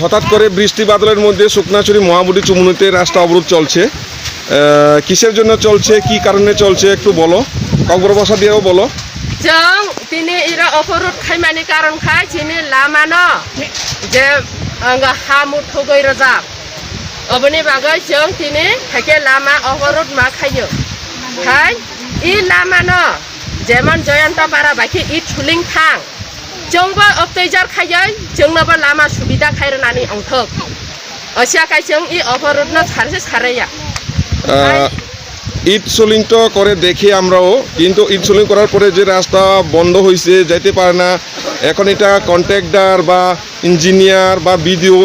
হঠাৎ করে বৃষ্টি বাদলের মধ্যে শুকনাচুরি মহাবুটি চুমুনিতে রাস্তা অবরোধ চলছে। কিসের জন্য চলছে, কি কারণে চলছে একটু বলো, কক্বর ভাষা দিয়েও বলো। जों दिनै इरा अफरुट खायमानि कारण खाय दिनै लामानो जे हा मुठगै रोजाब अबनि बागै जों दिनै खायके लामा अफरुट मा खायो खाय इ लामानो जेमन जयन्तपारा बाखि इ थुलिं थां जोंबो अप्तैजार खायै जोंनोबो लामा सुबिदा खायरनानि अंथक असियाखाय जों इ अफरुटनो सारसे सारैया ইট সোলিং তো করে দেখি আমরাও, কিন্তু ইট সোলিং করার পরে যে রাস্তা বন্ধ হয়েছে, যাইতে পারে না। এখন এটা কন্ট্রাক্টর বা ইঞ্জিনিয়ার বা বিডিও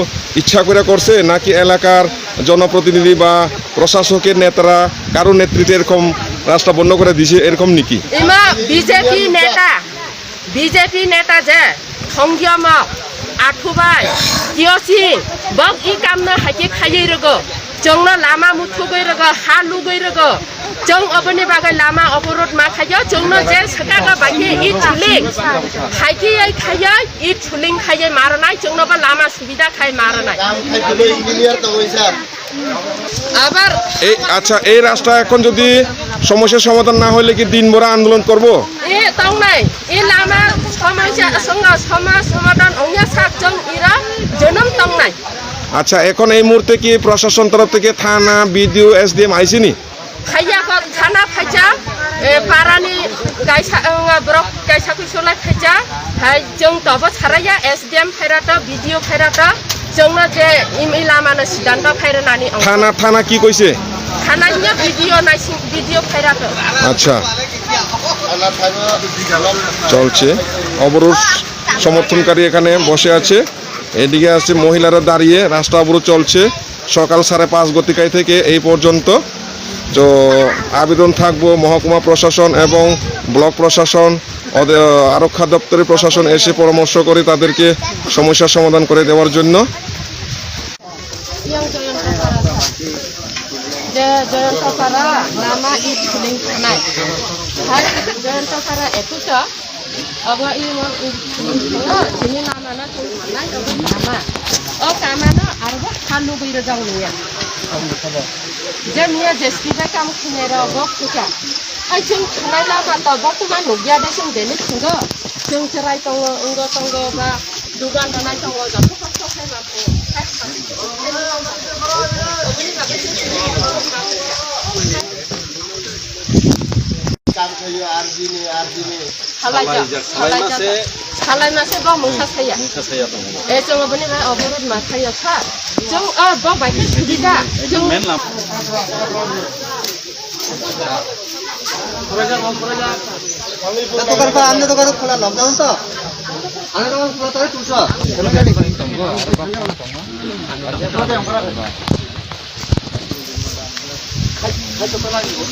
ইচ্ছা করে করছে, নাকি এলাকার জনপ্রতিনিধি বা প্রশাসকের নেতারা কারো নেতৃত্বে এরকম রাস্তা বন্ধ করে দিছে, এরকম নাকি? ইমা বিজেপি নেতা যে সংযমক আঠুবাই কিয়সিং বক ই কামনো হাকি খাयै রগো जोंनो लामा मुथुगै रगो हा लुगै रगो जों अबनि बागै लामा अवरोध मा खायो जोंनो जे सकागा बाखि इ थुलिं हाइकियै खायै इ थुलिं खायै मारनाय जोंनोबो लामा सुबिदा खाय मारनाय আবার এই আচ্ছা, এই রাস্তা এখন যদি সমস্যার সমাধান না হলে কি দিনভর আন্দোলন করব? এ তাও নাই এ লামা সমস্যা সমাধান অংয়া সাক जों ইরা জনম তাও নাই। আচ্ছা, এখন এই মুহূর্তে কি প্রশাসন তরফ থেকে থানা বিডিও এসডিএম আইসিনি? ফাইয়া থানা ফাইজা পারানি গাইসা ব্রক গাইসা কইসলাই ফাইজা হাই जों তব ছারাইয়া এসডিএম ফাইরাটা বিডিও ফাইরাটা जोंनो जे इमि लामानो सिदान्त फायरनानि থানা কি কইছে? থানানিয়া ভিডিও ফাইরাটো। আচ্ছা, চলছে অবরোধ, সমর্থনকারী এখানে বসে আছে, এদিকে আছে মহিলারা দাঁড়িয়ে, রাস্তা অবরোধ চলছে সকাল 5:30 গতিকায় থেকে এই পর্যন্ত। তো আবেদন থাকবো মহকুমা প্রশাসন এবং ব্লক প্রশাসন, আরক্ষা দপ্তরের প্রশাসন এসে পরামর্শ করে তাদেরকে সমস্যার সমাধান করে দেওয়ার জন্য। জয়ন্তপাড়া লামা ই থুলিং থানায় জয়ন্তপাড়া একুটা अब इ जिनि लामाना जों थांनाय लामा कामानो आरो हालु गैरो जावनिया जोंनिया जेसपिबा काम खिनेरा बक फैसा आइ जों थांनाय लामा त बर्तमान नुगिया दे जों देनि थिंगो जों जेराय दङ अंग दङ बा दुगान दानाय दङ जथ' खस्थ' खायबाबो salai nase ba mungsa saya जों बनि बा अवरोध मा खायो था जों बा बाइक सुबिदा जों দোকান পর আমনে দোকান খোলা লকডাউন তো আমনে দোকান খোলা তো তুলছো কেন জানি খাই তো লাগবে